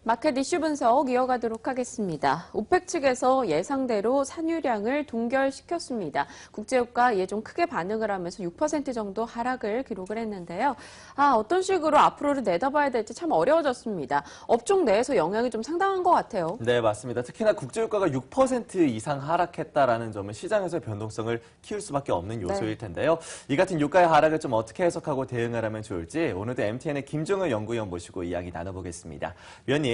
마켓 이슈 분석 이어가도록 하겠습니다. 오펙 측에서 예상대로 산유량을 동결시켰습니다. 국제유가 이에 좀 크게 반응을 하면서 6% 정도 하락을 기록을 했는데요. 어떤 식으로 앞으로를 내다봐야 될지 참 어려워졌습니다. 업종 내에서 영향이 좀 상당한 것 같아요. 네, 맞습니다. 특히나 국제유가가 6% 이상 하락했다라는 점은 시장에서의 변동성을 키울 수밖에 없는 요소일 텐데요. 이 같은 유가의 하락을 좀 어떻게 해석하고 대응을 하면 좋을지 오늘도 MTN의 김종을 연구위원 모시고 이야기 나눠보겠습니다. 위원님.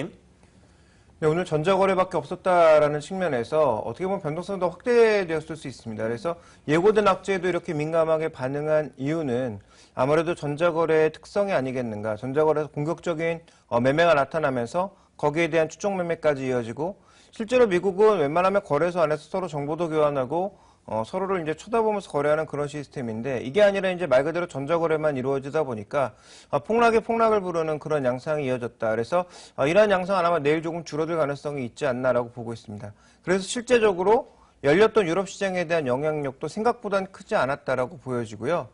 네, 오늘 전자거래밖에 없었다라는 측면에서 어떻게 보면 변동성도 확대되었을 수 있습니다. 그래서 예고된 악재에도 이렇게 민감하게 반응한 이유는 아무래도 전자거래의 특성이 아니겠는가. 전자거래에서 공격적인 매매가 나타나면서 거기에 대한 추종 매매까지 이어지고 실제로 미국은 웬만하면 거래소 안에서 서로 정보도 교환하고 서로를 이제 쳐다보면서 거래하는 그런 시스템인데 이게 아니라 이제 말 그대로 전자거래만 이루어지다 보니까 폭락에 폭락을 부르는 그런 양상이 이어졌다. 그래서 이러한 양상은 아마 내일 조금 줄어들 가능성이 있지 않나라고 보고 있습니다. 그래서 실제적으로 열렸던 유럽 시장에 대한 영향력도 생각보다는 크지 않았다라고 보여지고요.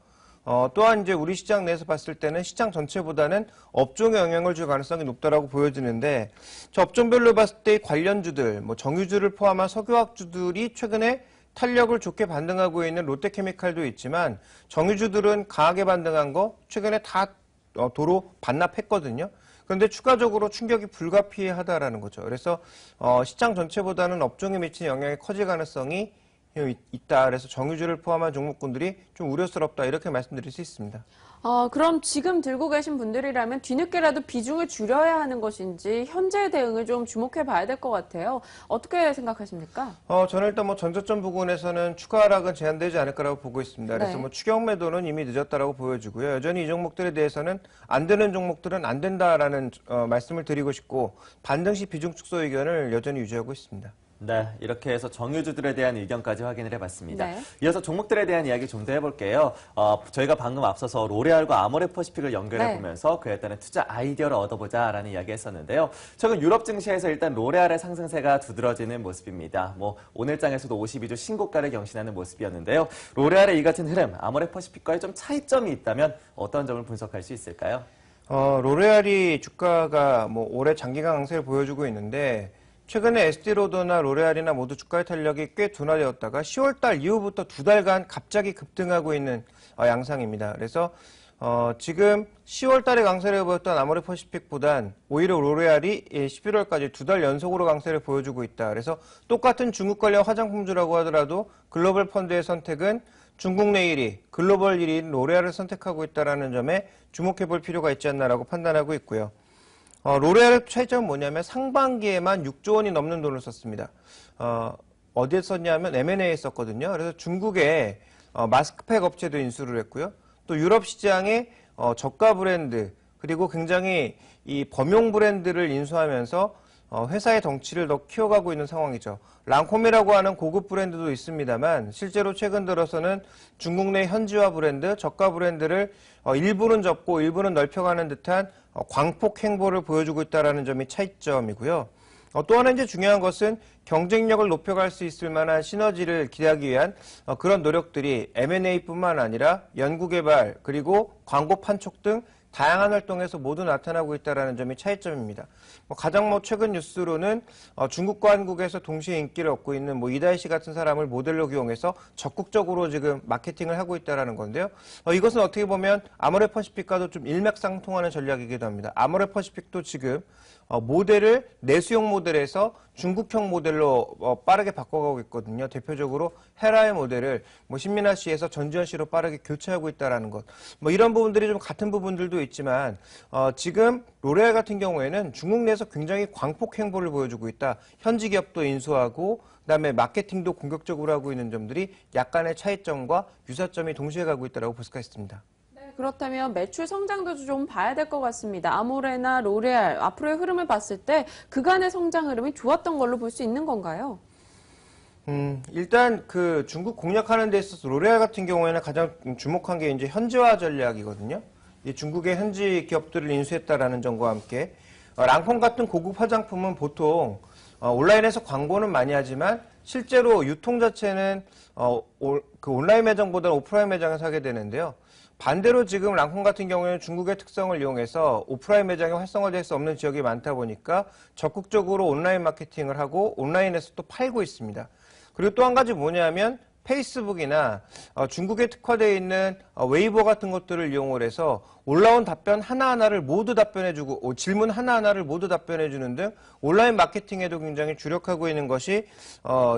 또한 이제 우리 시장 내에서 봤을 때는 시장 전체보다는 업종에 영향을 줄 가능성이 높다라고 보여지는데 저 업종별로 봤을 때 관련주들, 뭐 정유주를 포함한 석유화학주들이 최근에 탄력을 좋게 반등하고 있는 롯데케미칼도 있지만 정유주들은 강하게 반등한 거 최근에 다 도로 반납했거든요. 그런데 추가적으로 충격이 불가피하다라는 거죠. 그래서 시장 전체보다는 업종에 미치는 영향이 커질 가능성이 있다. 그래서 정유주를 포함한 종목군들이 좀 우려스럽다. 이렇게 말씀드릴 수 있습니다. 그럼 지금 들고 계신 분들이라면 뒤늦게라도 비중을 줄여야 하는 것인지 현재 대응을 좀 주목해 봐야 될 것 같아요. 어떻게 생각하십니까? 저는 일단 뭐 전저점 부근에서는 추가 하락은 제한되지 않을 거라고 보고 있습니다. 그래서 뭐 추격 매도는 이미 늦었다라고 보여지고요. 여전히 이 종목들에 대해서는 안 되는 종목들은 안 된다라는 말씀을 드리고 싶고 반등 시 비중 축소 의견을 여전히 유지하고 있습니다. 네, 이렇게 해서 정유주들에 대한 의견까지 확인을 해봤습니다. 네. 이어서 종목들에 대한 이야기 좀 더 해볼게요. 저희가 방금 앞서서 로레알과 아모레퍼시픽을 연결해보면서 그에 따른 투자 아이디어를 얻어보자라는 이야기 했었는데요. 최근 유럽 증시에서 일단 로레알의 상승세가 두드러지는 모습입니다. 뭐 오늘장에서도 52주 신고가를 경신하는 모습이었는데요. 로레알의 이 같은 흐름, 아모레퍼시픽과의 좀 차이점이 있다면 어떤 점을 분석할 수 있을까요? 로레알이 주가가 뭐 올해 장기간 강세를 보여주고 있는데 최근에 에스티로더나 로레알이나 모두 주가의 탄력이 꽤 둔화되었다가 10월달 이후부터 두 달간 갑자기 급등하고 있는 양상입니다. 그래서 지금 10월달에 강세를 보였던 아모레퍼시픽보단 오히려 로레알이 11월까지 두 달 연속으로 강세를 보여주고 있다. 그래서 똑같은 중국 관련 화장품주라고 하더라도 글로벌 펀드의 선택은 중국 내 1위, 글로벌 1위인 로레알을 선택하고 있다는 점에 주목해 볼 필요가 있지 않나라고 판단하고 있고요. 로레알의 차이점은 뭐냐면 상반기에만 6조 원이 넘는 돈을 썼습니다. 어디에 썼냐면 M&A에 썼거든요. 그래서 중국의 마스크팩 업체도 인수를 했고요. 또 유럽 시장에 저가 브랜드 그리고 굉장히 이 범용 브랜드를 인수하면서 회사의 덩치를 더 키워가고 있는 상황이죠. 랑콤이라고 하는 고급 브랜드도 있습니다만 실제로 최근 들어서는 중국 내 현지화 브랜드, 저가 브랜드를 일부는 접고 일부는 넓혀가는 듯한 광폭 행보를 보여주고 있다는 점이 차이점이고요. 또 하나 이제 중요한 것은 경쟁력을 높여갈 수 있을 만한 시너지를 기대하기 위한 그런 노력들이 M&A뿐만 아니라 연구개발 그리고 광고 판촉 등 다양한 활동에서 모두 나타나고 있다는 점이 차이점입니다. 가장 최근 뉴스로는 중국과 한국에서 동시에 인기를 얻고 있는 이다희 씨 같은 사람을 모델로 기용해서 적극적으로 지금 마케팅을 하고 있다는 건데요. 이것은 어떻게 보면 아모레퍼시픽과도 좀 일맥상통하는 전략이기도 합니다. 아모레퍼시픽도 지금 모델을 내수용 모델에서 중국형 모델로 빠르게 바꿔가고 있거든요. 대표적으로 헤라의 모델을 신민아 씨에서 전지현 씨로 빠르게 교체하고 있다는 것. 이런 부분들이 좀 같은 부분들도 있지만 지금 로레알 같은 경우에는 중국 내에서 굉장히 광폭 행보를 보여주고 있다. 현지 기업도 인수하고 그다음에 마케팅도 공격적으로 하고 있는 점들이 약간의 차이점과 유사점이 동시에 가고 있다고 볼 수가 있습니다. 그렇다면 매출 성장도 좀 봐야 될 것 같습니다. 아모레나 로레알 앞으로의 흐름을 봤을 때 그간의 성장 흐름이 좋았던 걸로 볼 수 있는 건가요? 일단 그 중국 공략하는 데 있어서 로레알 같은 경우에는 가장 주목한 게 이제 현지화 전략이거든요. 중국의 현지 기업들을 인수했다라는 점과 함께 랑콤 같은 고급 화장품은 보통 온라인에서 광고는 많이 하지만 실제로 유통 자체는 그 온라인 매장보다는 오프라인 매장에서 하게 되는데요. 반대로 지금 랑콤 같은 경우에는 중국의 특성을 이용해서 오프라인 매장이 활성화될 수 없는 지역이 많다 보니까 적극적으로 온라인 마케팅을 하고 온라인에서 또 팔고 있습니다. 그리고 또 한 가지 뭐냐면 페이스북이나 중국에 특화되어 있는 웨이보 같은 것들을 이용을 해서 올라온 답변 하나하나를 모두 답변해주고 질문 하나하나를 모두 답변해주는 등 온라인 마케팅에도 굉장히 주력하고 있는 것이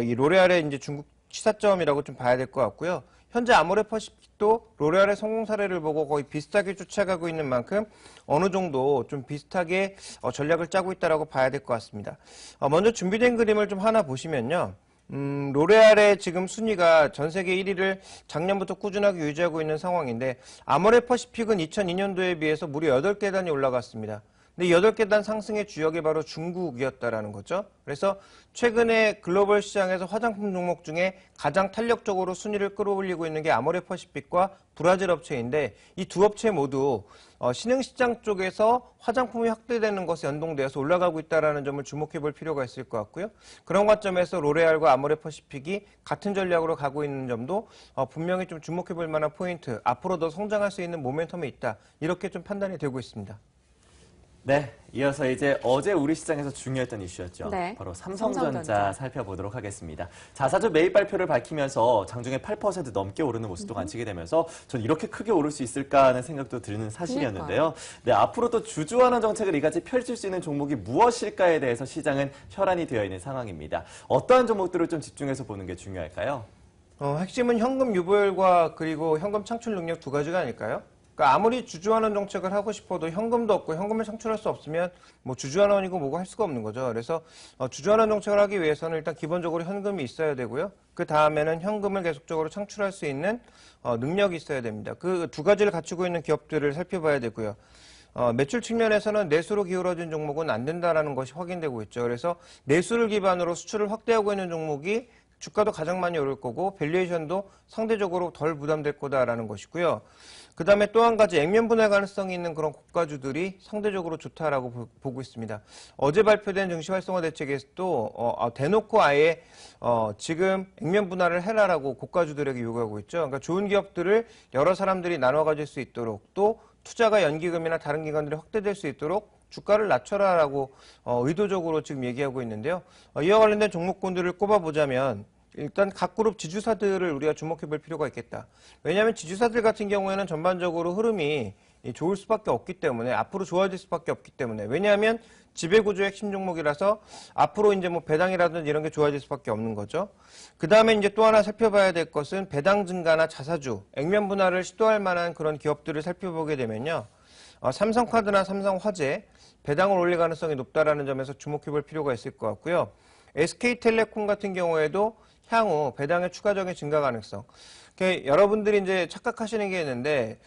이 로레알의 이제 중국 시사점이라고 좀 봐야 될 것 같고요. 현재 아모레퍼시픽도 로레알의 성공 사례를 보고 거의 비슷하게 쫓아가고 있는 만큼 어느 정도 좀 비슷하게 전략을 짜고 있다라고 봐야 될 것 같습니다. 먼저 준비된 그림을 좀 하나 보시면요. 로레알의 지금 순위가 전 세계 1위를 작년부터 꾸준하게 유지하고 있는 상황인데 아모레퍼시픽은 2002년도에 비해서 무려 8계단이 올라갔습니다. 근데 이 8계단 상승의 주역이 바로 중국이었다라는 거죠. 그래서 최근에 글로벌 시장에서 화장품 종목 중에 가장 탄력적으로 순위를 끌어올리고 있는 게 아모레퍼시픽과 브라질 업체인데 이 두 업체 모두 신흥시장 쪽에서 화장품이 확대되는 것에 연동되어서 올라가고 있다는 점을 주목해 볼 필요가 있을 것 같고요. 그런 관점에서 로레알과 아모레퍼시픽이 같은 전략으로 가고 있는 점도 분명히 좀 주목해 볼 만한 포인트, 앞으로 더 성장할 수 있는 모멘텀이 있다. 이렇게 좀 판단이 되고 있습니다. 네, 이어서 이제 어제 우리 시장에서 중요했던 이슈였죠. 네. 바로 삼성전자 삼성전자. 살펴보도록 하겠습니다. 자사주 매입 발표를 밝히면서 장중에 8% 넘게 오르는 모습도 관측이 되면서 전 이렇게 크게 오를 수 있을까 하는 생각도 드는 사실이었는데요. 네, 앞으로도 주주환원 정책을 이같이 펼칠 수 있는 종목이 무엇일까에 대해서 시장은 혈안이 되어 있는 상황입니다. 어떠한 종목들을 좀 집중해서 보는 게 중요할까요? 핵심은 현금 유보율과 그리고 현금 창출 능력 두 가지가 아닐까요? 그러니까 아무리 주주환원 정책을 하고 싶어도 현금도 없고 현금을 창출할 수 없으면 뭐 주주환원이고 뭐고 할 수가 없는 거죠. 그래서 주주환원 정책을 하기 위해서는 일단 기본적으로 현금이 있어야 되고요. 그 다음에는 현금을 계속적으로 창출할 수 있는 능력이 있어야 됩니다. 그 두 가지를 갖추고 있는 기업들을 살펴봐야 되고요. 매출 측면에서는 내수로 기울어진 종목은 안 된다라는 것이 확인되고 있죠. 그래서 내수를 기반으로 수출을 확대하고 있는 종목이 주가도 가장 많이 오를 거고 밸류에이션도 상대적으로 덜 부담될 거다라는 것이고요. 그 다음에 또 한 가지 액면 분할 가능성이 있는 그런 고가주들이 상대적으로 좋다라고 보고 있습니다. 어제 발표된 증시 활성화 대책에서도 대놓고 아예 지금 액면 분할을 해라라고 고가주들에게 요구하고 있죠. 그러니까 좋은 기업들을 여러 사람들이 나눠 가질 수 있도록 또 투자가 연기금이나 다른 기관들이 확대될 수 있도록 주가를 낮춰라라고 의도적으로 지금 얘기하고 있는데요. 이와 관련된 종목군들을 꼽아보자면 일단 각 그룹 지주사들을 우리가 주목해 볼 필요가 있겠다. 왜냐하면 지주사들 같은 경우에는 전반적으로 흐름이 좋을 수밖에 없기 때문에 앞으로 좋아질 수밖에 없기 때문에 왜냐하면 지배구조의 핵심 종목이라서 앞으로 이제 뭐 배당이라든지 이런 게 좋아질 수밖에 없는 거죠. 그 다음에 이제 또 하나 살펴봐야 될 것은 배당 증가나 자사주, 액면 분할을 시도할 만한 그런 기업들을 살펴보게 되면요. 삼성카드나 삼성화재, 배당을 올릴 가능성이 높다라는 점에서 주목해 볼 필요가 있을 것 같고요. SK텔레콤 같은 경우에도 향후 배당의 추가적인 증가 가능성. 여러분들이 이제 착각하시는 게 있는데,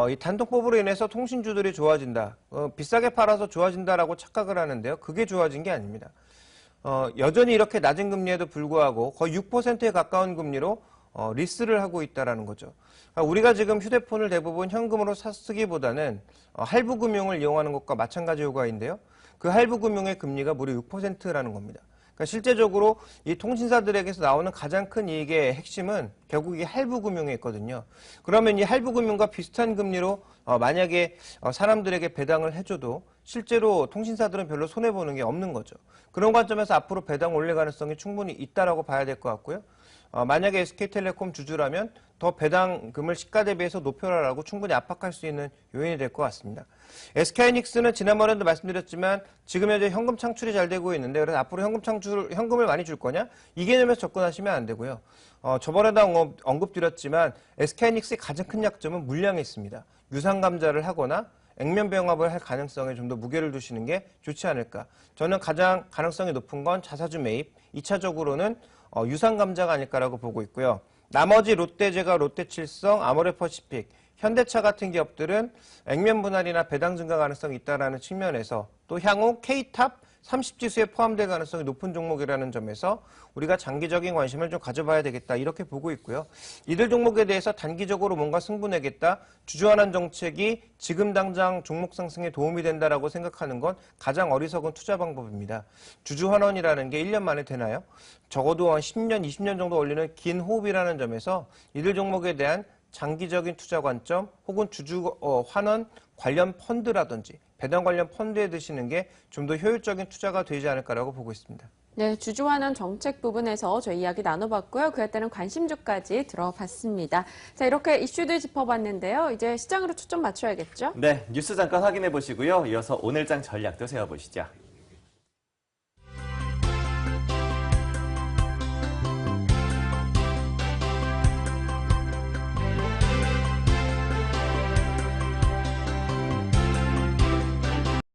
이 단독법으로 인해서 통신주들이 좋아진다. 비싸게 팔아서 좋아진다라고 착각을 하는데요. 그게 좋아진 게 아닙니다. 여전히 이렇게 낮은 금리에도 불구하고 거의 6%에 가까운 금리로 리스를 하고 있다라는 거죠. 그러니까 우리가 지금 휴대폰을 대부분 현금으로 쓰기보다는 할부 금융을 이용하는 것과 마찬가지 효과인데요. 그 할부 금융의 금리가 무려 6%라는 겁니다. 그러니까 실제적으로 이 통신사들에게서 나오는 가장 큰 이익의 핵심은 결국 이 할부 금융에 있거든요. 그러면 이 할부 금융과 비슷한 금리로 만약에 사람들에게 배당을 해줘도 실제로 통신사들은 별로 손해보는 게 없는 거죠. 그런 관점에서 앞으로 배당 올릴 가능성이 충분히 있다라고 봐야 될 것 같고요. 만약에 SK텔레콤 주주라면 더 배당금을 시가 대비해서 높여라라고 충분히 압박할 수 있는 요인이 될 것 같습니다. SK하이닉스는 지난번에도 말씀드렸지만 지금 현재 현금 창출이 잘 되고 있는데 그래서 앞으로 현금을 많이 줄 거냐? 이 개념에서 접근하시면 안 되고요. 저번에도 언급드렸지만 SK하이닉스의 가장 큰 약점은 물량이 있습니다. 유상 감자를 하거나 액면 병합을 할 가능성에 좀 더 무게를 두시는 게 좋지 않을까. 저는 가장 가능성이 높은 건 자사주 매입, 2차적으로는 유상 감자가 아닐까라고 보고 있고요. 나머지 롯데제과, 롯데칠성, 아모레퍼시픽, 현대차 같은 기업들은 액면 분할이나 배당 증가 가능성이 있다는 측면에서 또 향후 K탑 30지수에 포함될 가능성이 높은 종목이라는 점에서 우리가 장기적인 관심을 좀 가져봐야 되겠다 이렇게 보고 있고요. 이들 종목에 대해서 단기적으로 뭔가 승부내겠다, 주주환원 정책이 지금 당장 종목 상승에 도움이 된다라고 생각하는 건 가장 어리석은 투자 방법입니다. 주주환원이라는 게 1년 만에 되나요? 적어도 한 10년, 20년 정도 걸리는 긴 호흡이라는 점에서 이들 종목에 대한 장기적인 투자 관점 혹은 주주 환원 관련 펀드라든지 배당 관련 펀드에 드시는 게 좀 더 효율적인 투자가 되지 않을까라고 보고 있습니다. 네, 주주환원 정책 부분에서 저희 이야기 나눠봤고요. 그에 따른 관심주까지 들어봤습니다. 자, 이렇게 이슈들 짚어봤는데요. 이제 시장으로 초점 맞춰야겠죠? 네, 뉴스 잠깐 확인해 보시고요. 이어서 오늘장 전략도 세워보시죠.